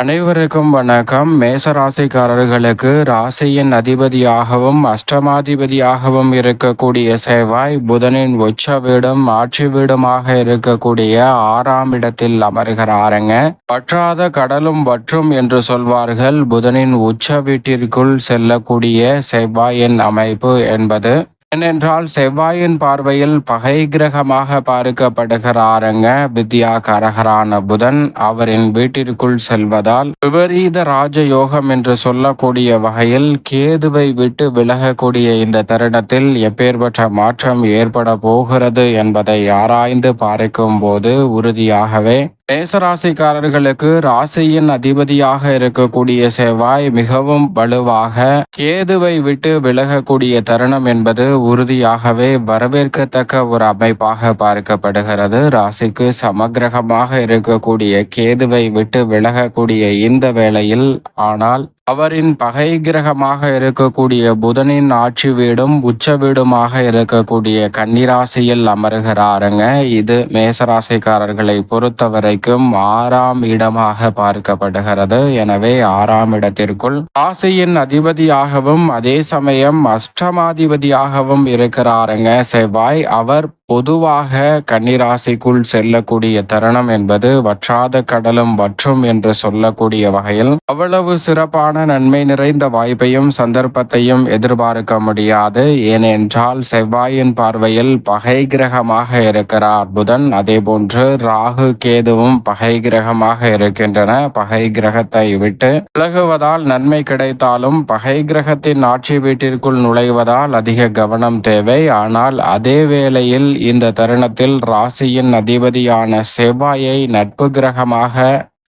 அனைவருக்கும் வணக்கம். மேச ராசிக்காரர்களுக்கு ராசியின் அதிபதியாகவும் அஷ்டமாதிபதியாகவும் இருக்கக்கூடிய செவ்வாய் புதனின் உச்ச வீடும் ஆட்சி வீடுமாக இருக்கக்கூடிய 6ஆம் இடத்தில் அமர்கிறாருங்க. வற்றாத கடலும் வற்றும் என்று சொல்வார்கள். புதனின் உச்ச வீட்டிற்குள் செல்லக்கூடிய செவ்வாயின் அமைப்பு என்பது ஏனென்றால் செவ்வாயின் பார்வையில் பகை கிரகமாக பார்க்கப்படுகிறாருங்க. வித்யா கரகரான புதன் அவரின் வீட்டிற்குள் செல்வதால் விபரீத ராஜயோகம் என்று சொல்லக்கூடிய வகையில் கேதுவை விட்டு விலகக்கூடிய இந்த தருணத்தில் எப்பேற்பட்ட மாற்றம் ஏற்பட போகிறது என்பதை ஆராய்ந்து பார்க்கும் போது உறுதியாகவே மேசராசிக்காரர்களுக்கு ராசியின் அதிபதியாக இருக்கக்கூடிய செவ்வாய் மிகவும் வலுவாக கேதுவை விட்டு விலகக்கூடிய தருணம் என்பது உறுதியாகவே வரவேற்கத்தக்க ஒரு அமைப்பாக பார்க்கப்படுகிறது. ராசிக்கு சமக்கிரகமாக இருக்கக்கூடிய கேதுவை விட்டு விலகக்கூடிய இந்த வேளையில் ஆனால் அவரின் பகை கிரகமாக இருக்கக்கூடிய புதனின் ஆட்சி வீடும் உச்ச வீடுமாக இருக்கக்கூடிய கன்னிராசியில் அமர்கிறாருங்க. இது மேசராசிக்காரர்களை பொறுத்தவரைக்கும் 6ஆம் இடமாக பார்க்கப்படுகிறது. எனவே 6ஆம் இடத்திற்குள் ராசியின் அதிபதியாகவும் அதே சமயம் அஷ்டமாதிபதியாகவும் இருக்கிறாருங்க செவ்வாய். அவர் பொதுவாக கன்னிராசிக்குள் செல்லக்கூடிய தருணம் என்பது வற்றாத கடலும் வற்றும் என்று சொல்லக்கூடிய வகையில் அவ்வளவு சிறப்பான நன்மை நிறைந்த வாய்ப்பையும் சந்தர்ப்பத்தையும் எதிர்பார்க்க முடியாது. ஏனென்றால் செவ்வாயின் பார்வையில் பகை கிரகமாக இருக்கிறார் புதன். அதே போன்று ராகு கேதுவும் பகை கிரகமாக இருக்கின்றன. பகை கிரகத்தை விட்டு விலகுவதால் நன்மை கிடைத்தாலும் பகை கிரகத்தின் ஆட்சி வீட்டிற்குள் நுழைவதால் அதிக கவனம் தேவை. ஆனால் அதே வேளையில் இந்த தருணத்தில் ராசியின் அதிபதியான செவ்வாயை நட்பு கிரகமாக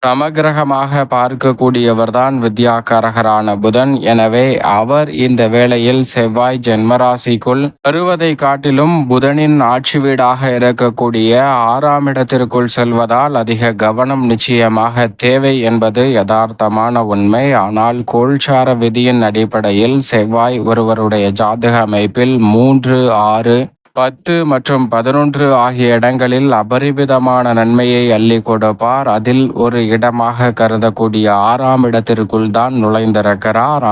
சமகிரகமாக பார்க்கக்கூடியவர்தான் வித்யாகாரகரான புதன். எனவே அவர் இந்த வேளையில் செவ்வாய் ஜென்மராசிக்குள் வருவதை காட்டிலும் புதனின் ஆட்சி வீடாக இருக்கக்கூடிய 6ஆம் இடத்திற்குள் செல்வதால் அதிக கவனம் நிச்சயமாக தேவை என்பது யதார்த்தமான உண்மை. ஆனால் கோல்சார விதியின் அடிப்படையில் செவ்வாய் ஒருவருடைய ஜாதக அமைப்பில் 3, 6, 10 மற்றும் 11 ஆகிய இடங்களில் அபரிவிதமான நன்மையை அள்ளி கொடுப்பார். அதில் ஒரு இடமாக கருதக்கூடிய 6ஆம் இடத்திற்குள் தான் நுழைந்திருக்கிறார்.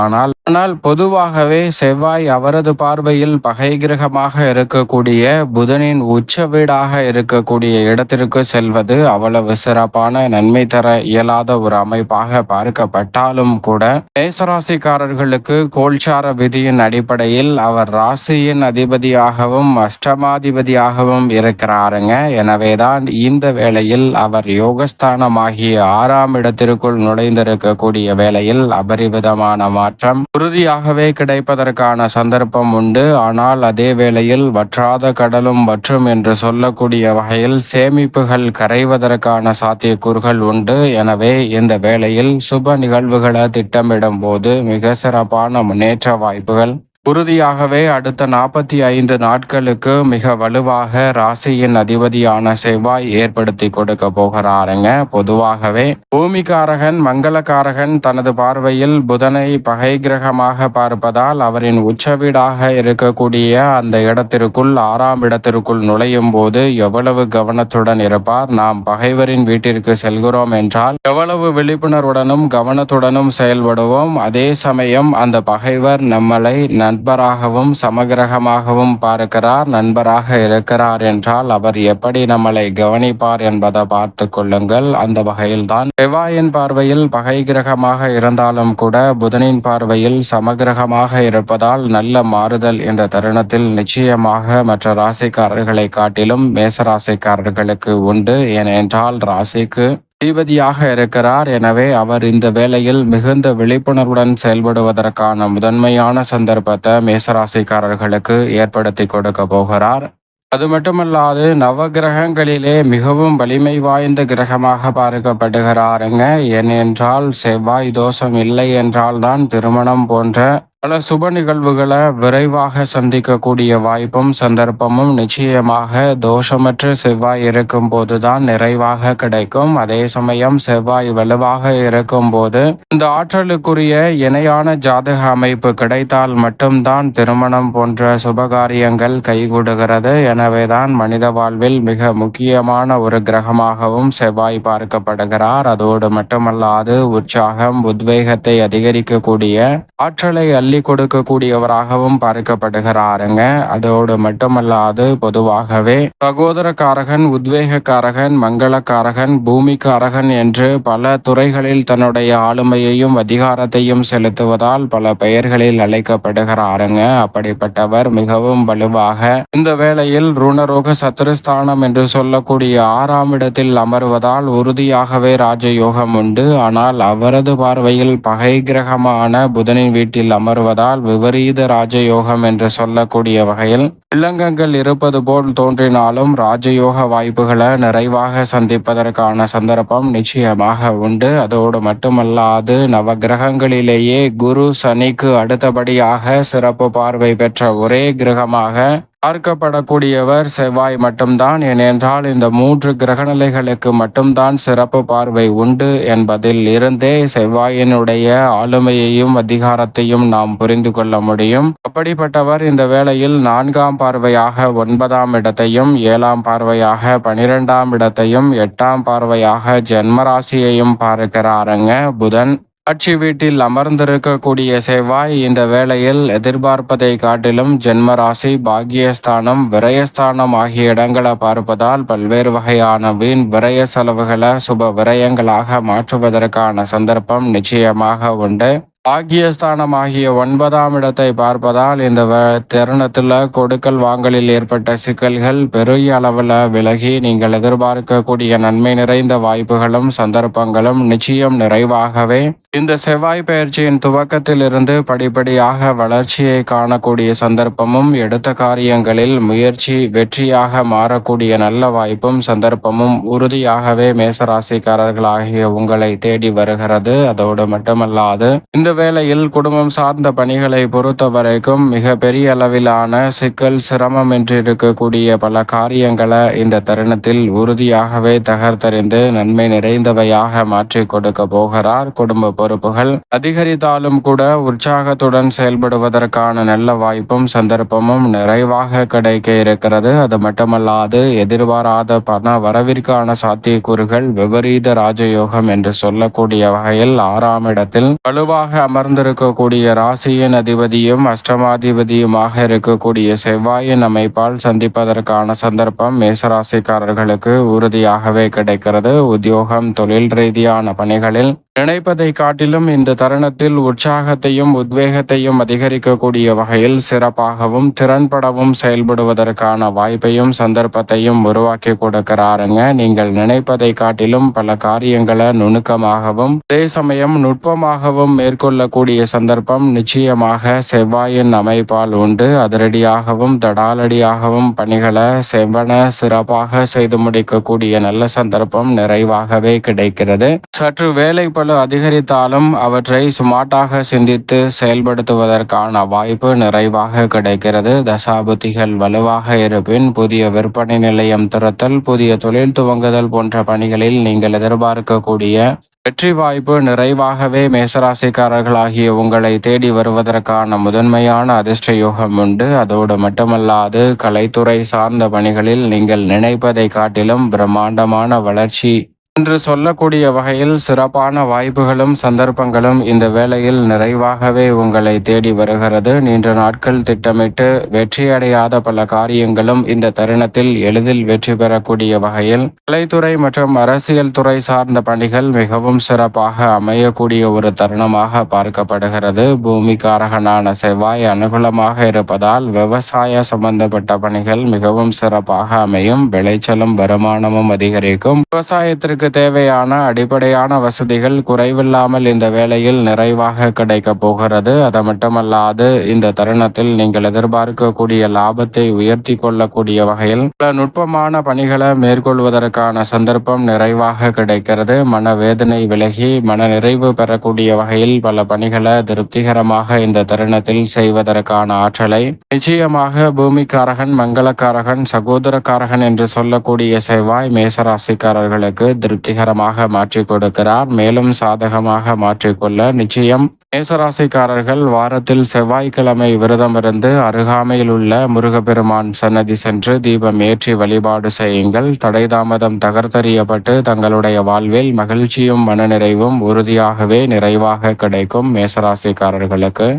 ஆனால் பொதுவாகவே செவ்வாய் அவரது பார்வையில் பகை கிரகமாக இருக்கக்கூடிய புதனின் உச்ச வீடாக இருக்கக்கூடிய இடத்திற்கு செல்வது அவ்வளவு சிறப்பான நன்மை தர இயலாத ஒரு அமைப்பாக பார்க்கப்பட்டாலும் கூட மேசராசிக்காரர்களுக்கு கோல்சார விதியின் அடிப்படையில் அவர் ராசியின் அதிபதியாகவும் அஷ்டமாதிபதியாகவும் இருக்கிறாருங்க. எனவேதான் இந்த வேளையில் அவர் யோகஸ்தானமாகிய 6ஆம் இடத்திற்குள் நுழைந்திருக்கக்கூடிய வேளையில் அபரிவிதமான மாற்றம் உறுதியாகவே கிடைப்பதற்கான சந்தர்ப்பம் உண்டு. ஆனால் அதே வேளையில் வற்றாத கடலும் வற்றும் என்று சொல்லக்கூடிய வகையில் சேமிப்புகள் கரைவதற்கான சாத்தியக்கூறுகள் உண்டு. எனவே இந்த வேளையில் சுப நிகழ்வுகளை திட்டமிடும் போது மிக சிறப்பான முன்னேற்ற வாய்ப்புகள் உறுதியாகவே அடுத்த 45 நாட்களுக்கு மிக வலுவாக ராசியின் அதிபதியான செவ்வாய் ஏற்படுத்தி கொடுக்க போகிறாருங்க. பொதுவாகவே பூமிகாரகன் மங்களகாரகன் தனது பார்வையில் புதனை பகை கிரகமாக பார்ப்பதால் அவரின் உச்சவீடாக இருக்கக்கூடிய அந்த இடத்திற்குள் 6ஆம் இடத்திற்குள் நுழையும் போது எவ்வளவு கவனத்துடன் இருப்பார். நாம் பகைவரின் வீட்டிற்கு செல்கிறோம் என்றால் எவ்வளவு விழிப்புணர்வுடனும் கவனத்துடனும் செயல்படுவோம். அதே சமயம் அந்த பகைவர் நம்மளை நண்பராகவும் சமகிரகமாகவும் பார்க்கிறார். நண்பராக இருக்கிறார் என்றால் அவர் எப்படி நம்மளை கவனிப்பார் என்பதை பார்த்து கொள்ளுங்கள். அந்த வகையில்தான் செவ்வாயின் பார்வையில் பகை கிரகமாக இருந்தாலும் கூட புதனின் பார்வையில் சமகிரகமாக இருப்பதால் நல்ல மாறுதல் இந்த தருணத்தில் நிச்சயமாக மற்ற ராசிக்காரர்களை காட்டிலும் மேசராசிக்காரர்களுக்கு உண்டு. ஏனென்றால் ராசிக்கு அதிபதியாக இருக்கிறார். எனவே அவர் இந்த வேளையில் மிகுந்த விழிப்புணர்வுடன் செயல்படுவதற்கான முதன்மையான சந்தர்ப்பத்தை மேசராசிக்காரர்களுக்கு ஏற்படுத்தி கொடுக்க போகிறார். அது மட்டுமல்லாது நவகிரகங்களிலே மிகவும் வலிமை வாய்ந்த கிரகமாக பார்க்கப்படுகிறாருங்க. ஏனென்றால் செவ்வாய் தோஷம் இல்லை என்றால்தான் திருமணம் போன்ற பல சுப நிகழ்வுகளை விரைவாக சந்திக்கக்கூடிய வாய்ப்பும் சந்தர்ப்பமும் நிச்சயமாக தோஷமற்ற செவ்வாய் இருக்கும் போதுதான் நிறைவாக கிடைக்கும். அதே சமயம் செவ்வாய் வலுவாக இருக்கும் போது இந்த ஆற்றலுக்குரிய இணையான ஜாதக அமைப்பு கிடைத்தால் மட்டும்தான் திருமணம் போன்ற சுபகாரியங்கள் கைகூடுகிறது. எனவேதான் மனித வாழ்வில் மிக முக்கியமான ஒரு கிரகமாகவும் செவ்வாய் பார்க்கப்படுகிறார். அதோடு மட்டுமல்லாது உற்சாகம் உத்வேகத்தை அதிகரிக்கக்கூடிய ஆற்றலை அள்ளி கொடுக்கக்கூடியவராகவும் பார்க்கப்படுகிறாருங்க. அதோடு மட்டுமல்லாது பொதுவாகவே சகோதரக்காரகன், உத்வேகக்காரகன், மங்களக்காரகன், பூமிக்காரகன் என்று பல துறைகளில் தன்னுடைய ஆளுமையையும் அதிகாரத்தையும் செலுத்துவதால் பல பெயர்களில் அழைக்கப்படுகிறாருங்க. அப்படிப்பட்டவர் மிகவும் வலுவாக இந்த வேளையில் ருணரோக சத்துருஸ்தானம் என்று சொல்லக்கூடிய 6ஆம் இடத்தில் அமர்வதால் உறுதியாகவே ராஜயோகம் உண்டு. ஆனால் அவரது பார்வையில் பகை கிரகமான புதனின் வீட்டில் அமர்வதால் விபரீத ராஜயோகம் என்று சொல்லக்கூடிய வகையில் வில்லங்கங்கள் இருப்பது போல் தோன்றினாலும் ராஜயோக வாய்ப்புகளை நிறைவாக சந்திப்பதற்கான சந்தர்ப்பம் நிச்சயமாக உண்டு. அதோடு மட்டுமல்லாது நவகிரகங்களிலேயே குரு சனிக்கு அடுத்தபடியாக சிறப்பு பார்வை பெற்ற ஒரே கிரகமாக பார்க்கப்படக்கூடியவர் செவ்வாய் மட்டும்தான். ஏனென்றால் இந்த 3 கிரகநிலைகளுக்கு மட்டும்தான் சிறப்பு பார்வை உண்டு என்பதில் இருந்தே செவ்வாயினுடைய ஆளுமையையும் அதிகாரத்தையும் நாம் புரிந்து கொள்ள முடியும். அப்படிப்பட்டவர் இந்த வேளையில் 4ஆம் பார்வையாக 9ஆம் இடத்தையும், 7ஆம் பார்வையாக 12ஆம் இடத்தையும், 8ஆம் பார்வையாக ஜென்மராசியையும் பார்க்கிறாருங்க. புதன் ஆட்சி வீட்டில் அமர்ந்திருக்கக்கூடிய செவ்வாய் இந்த வேளையில் எதிர்பார்ப்பதை காட்டிலும் ஜென்மராசி, பாக்கியஸ்தானம், விரயஸ்தானம் ஆகிய இடங்களை பார்ப்பதால் பல்வேறு வகையான வீண் விரய செலவுகளை சுப விரயங்களாக மாற்றுவதற்கான சந்தர்ப்பம் நிச்சயமாக உண்டு. பாக்கியஸ்தானம் ஆகிய 9ஆம் இடத்தை பார்ப்பதால் இந்த தருணத்தில் கொடுக்கல் வாங்கலில் ஏற்பட்ட சிக்கல்கள் பெரிய அளவில் விலகி நீங்கள் எதிர்பார்க்கக்கூடிய நன்மை நிறைந்த வாய்ப்புகளும் சந்தர்ப்பங்களும் நிச்சயம் நிறைவாகவே இந்த செவ்வாய் பயிற்சியின் துவக்கத்தில் இருந்து படிப்படியாக வளர்ச்சியை காணக்கூடிய சந்தர்ப்பமும், எடுத்த காரியங்களில் முயற்சி வெற்றியாக மாறக்கூடிய நல்ல வாய்ப்பும் சந்தர்ப்பமும் உறுதியாகவே மேசராசிக்காரர்களாகிய உங்களை தேடி வருகிறது. அதோடு மட்டுமல்லாது இந்த வேளையில் குடும்பம் சார்ந்த பணிகளை பொறுத்த வரைக்கும் மிக பெரிய அளவிலான சிக்கல், சிரமம் என்று இருக்கக்கூடிய பல காரியங்களை இந்த தருணத்தில் உறுதியாகவே தகர்த்தறிந்து நன்மை நிறைந்தவையாக மாற்றி கொடுக்க போகிறார். குடும்ப பொறுப்புகள் அதிகரித்தாலும் கூட உற்சாகத்துடன் செயல்படுவதற்கான நல்ல வாய்ப்பும் சந்தர்ப்பமும் நிறைவாக கிடைக்க இருக்கிறது. அது மட்டுமல்லாது எதிர்பாராத பண வரவிற்கான சாத்தியக்கூறுகள் விபரீத ராஜயோகம் என்று சொல்லக்கூடிய வகையில் 6ஆம் இடத்தில் வலுவாக அமர்ந்திருக்கக்கூடிய ராசியின் அதிபதியும் அஷ்டமாதிபதியுமாக இருக்கக்கூடிய செவ்வாயின் அமைப்பால் சந்திப்பதற்கான சந்தர்ப்பம் மேசராசிக்காரர்களுக்கு உறுதியாகவே கிடைக்கிறது. உத்தியோகம், தொழில் ரீதியான பணிகளில் நினைப்பதை காட்டிலும் இந்த தருணத்தில் உற்சாகத்தையும் உத்வேகத்தையும் அதிகரிக்கக்கூடிய வகையில் சிறப்பாகவும் திறன்படவும் செயல்படுவதற்கான வாய்ப்பையும் சந்தர்ப்பத்தையும் உருவாக்கி கொடுக்கிறாருங்க. நீங்கள் நினைப்பதை காட்டிலும் பல காரியங்களை நுணுக்கமாகவும் அதே சமயம் நுட்பமாகவும் மேற்கொள்ளக்கூடிய சந்தர்ப்பம் நிச்சயமாக செவ்வாயின் அமைப்பால் உண்டு. அதிரடியாகவும் தடாலடியாகவும் பணிகளை செவ்வன சிறப்பாக செய்து முடிக்கக்கூடிய நல்ல சந்தர்ப்பம் நிறைவாகவே கிடைக்கிறது. சற்று வேலை அதிகரித்தாலும் அவற்றை சுமாட்டாக சிந்தித்து செயல்படுத்துவதற்கான வாய்ப்பு நிறைவாக கிடைக்கிறது. தசாபுத்திகள் வலுவாக இருப்பின் புதிய விற்பனை நிலையம் திறத்தல், புதிய தொழில் துவங்குதல் போன்ற பணிகளில் நீங்கள் எதிர்பார்க்கக்கூடிய வெற்றி வாய்ப்பு நிறைவாகவே மேசராசிக்காரர்களாகிய உங்களை தேடி வருவதற்கான முதன்மையான அதிர்ஷ்ட யோகம் உண்டு. அதோடு மட்டுமல்லாது கலைத்துறை சார்ந்த பணிகளில் நீங்கள் நினைப்பதை காட்டிலும் பிரம்மாண்டமான வளர்ச்சி என்று சொல்லக்கூடிய வகையில் சிறப்பான வாய்ப்புகளும் சந்தர்ப்பங்களும் இந்த வேளையில் நிறைவாகவே உங்களை தேடி வருகிறது. நீண்ட நாட்கள் திட்டமிட்டு வெற்றியடையாத பல காரியங்களும் இந்த தருணத்தில் எளிதில் வெற்றி பெறக்கூடிய வகையில் கலைத்துறை மற்றும் அரசியல் துறை சார்ந்த பணிகள் மிகவும் சிறப்பாக அமையக்கூடிய ஒரு தருணமாக பார்க்கப்படுகிறது. பூமிக்காரகனான செவ்வாய் அனுகூலமாக இருப்பதால் விவசாய சம்பந்தப்பட்ட பணிகள் மிகவும் சிறப்பாக அமையும். விளைச்சலும் வருமானமும் அதிகரிக்கும். விவசாயத்திற்கு உங்களுக்கு தேவையான அடிப்படையான வசதிகள் குறைவில்லாமல் இந்த வேளையில் நிறைவாக கிடைக்க போகிறது. அது மட்டுமல்லாது இந்த தருணத்தில் நீங்கள் எதிர்பார்க்கக்கூடிய லாபத்தை உயர்த்தி கொள்ளக்கூடிய வகையில் பல நுட்பமான பணிகளை மேற்கொள்வதற்கான சந்தர்ப்பம் நிறைவாக கிடைக்கிறது. மனவேதனை விலகி மன நிறைவு பெறக்கூடிய வகையில் பல பணிகளை திருப்திகரமாக இந்த தருணத்தில் செய்வதற்கான ஆற்றலை நிச்சயமாக பூமிக்காரகன், மங்களக்காரகன், சகோதரக்காரகன் என்று சொல்லக்கூடிய செவ்வாய் மேசராசிக்காரர்களுக்கு திருப்திகரமாக மாற்றிக் கொடுக்கிறார். மேலும் சாதகமாக மாற்றிக்கொள்ள நிச்சயம் மேசராசிக்காரர்கள் வாரத்தில் செவ்வாய்க்கிழமை விரதமிருந்து அருகாமையில் உள்ள முருகப்பெருமான் சன்னதி சென்று தீபம் ஏற்றி வழிபாடு செய்யுங்கள். தடை தாமதம் தகர்த்தெறியப்பட்டு தங்களுடைய வாழ்வில் மகிழ்ச்சியும் மனநிறைவும் உறுதியாகவே நிறைவாக கிடைக்கும் மேசராசிக்காரர்களுக்கு.